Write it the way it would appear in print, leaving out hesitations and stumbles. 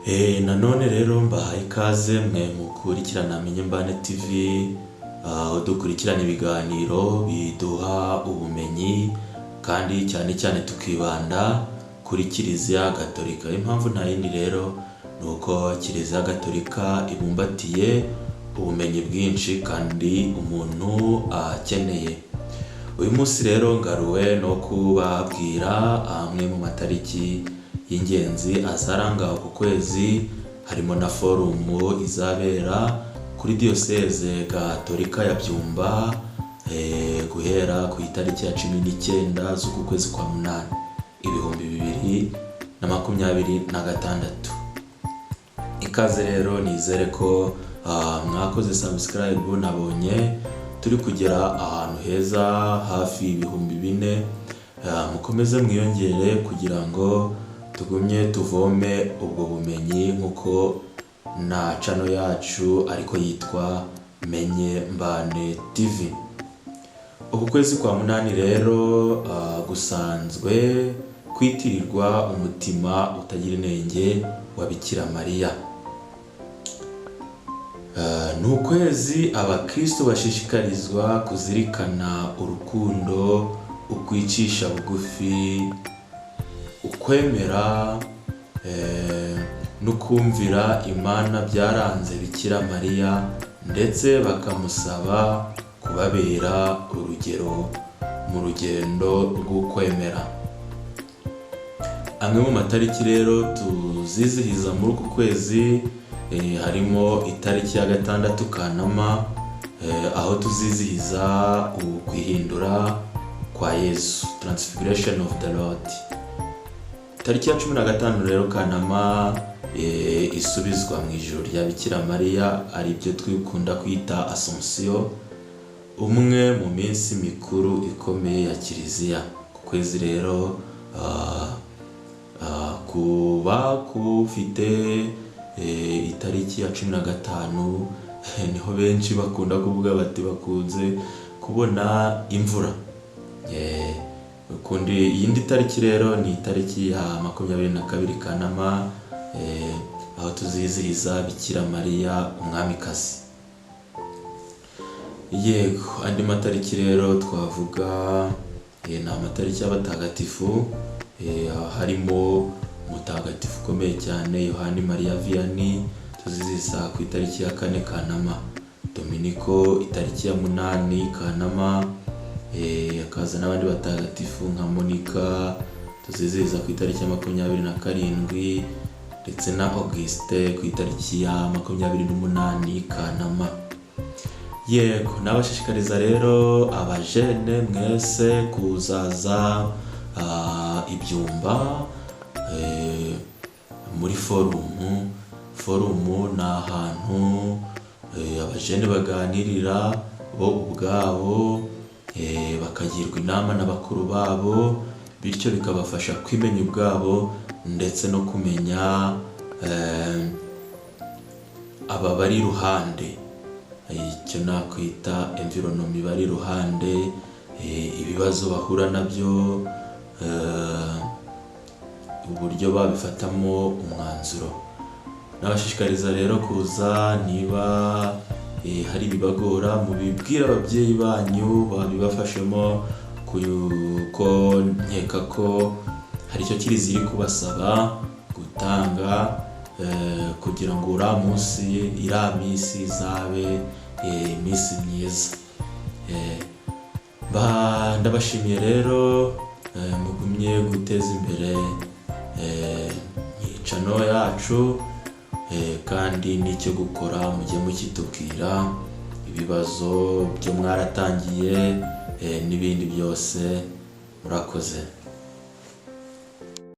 Nanone rero mbahaye ikaze mwe mukurikirana Menyembane TV, dukurikirana ibiganiro biduha ubumenyi kandi cyane cyane tukibanda kuri Kiliziya Gatolika. Impamvu nta yindi rero nuko Kiliziya Gatolika ibumbatiye ubumenyi bwinshi kandi umuntu akeneye. Uyu munsi rero ngaruwe no kubabwira amwe mu matariki y'ingenzi azaranga ku kwezi, harimo na forumu izabera kuri Diyoseze Gatolika ya Byumba guhera ku itariki ya 19 z'uku kwezi kwa munani 2026. Ikaze rero, nizere ko mwakoze subscribe. Nabonye turi kugera ahantu heza hafi 4,000. Mukomeze mwiyongere kugira ngo tugumye tuvome ubwo bumenyi nkuko na channel yacu ariko yitwa Menyembane TV. Uku kwezi kwa munani rero gusanzwe kwitirirwa umutima utagira inenge wa Bikira Mariya. Ni ukwezi abakristo bashishikarizwa kuzirikana urukundo, ukwicisha bugufi, ukwemera no kumvira Imana byaranze Bikira Mariya, ndetse bakamusaba kubabera urugero mu rugendo rw'ukwemera. Amwe mu matariki rero tuzizihiza muri uku kwezi, harimo itariki ya 6 Kanama, aho tuzizihiza ukwihindura kwa Yesu, Transfiguration of the Lord. Tariki ya 15 rero Kanama isubizwa mu ijuru rya Bikira Mariya, ari byo twikunda kwita Assumption, umwe mu minsi mikuru ikomeye ya Kiliziya. Ku kwezi rero kuba kufite itariki ya 15 niho benshi bakunda kuvuga bati bakunze kubona imvura. Kundi yindi tariki rero ni itariki ya 22 Kanama, aho tuzizihiza Bikira Mariya umwamikazi. Yego, andi matariki rero twavuga ni amatariki y'abatagatifu, harimo mutagatifu ukomeye cyane Yohani Mariya Vianney, tuzizihiza ku itariki ya 4 Kanama. Dominiko itariki ya 8 Kanama, akaza n'abandi batagatifu nka Monica, tuzizihiza ku itariki ya 27, ndetse na Auguste ku itariki ya 28 Kanama. Yego, nabashishikariza rero abajene mwese kuzaza Ibyumba muri forumu. Forumu ni ahantu abajene baganirira bo ubwabo, bakagirwa inama na bakuru babo, bityo bikabafasha kwimenya ubwabo ndetse no kumenya aba bari iruhande, icyo nakwita environment bari iruhande, ibibazo bahura nabyo, uburyo babifatamo umwanzuro. Nabashishikariza rero kuza, niba hari ibibagora mubibwira ababyeyi banyu babibafashemo, kuko nkeka ko hari icyo Kiliziya iri kubasaba gutanga, kugira ngo uriya munsi minsi izabe iminsi myiza. Ndabashimiye rero, mugumye guteza imbere channel yacu, kandi n'icyo gukora mujye mukitubwira, ibibazo byo mwaratangiye n'ibindi byose. Murakoze.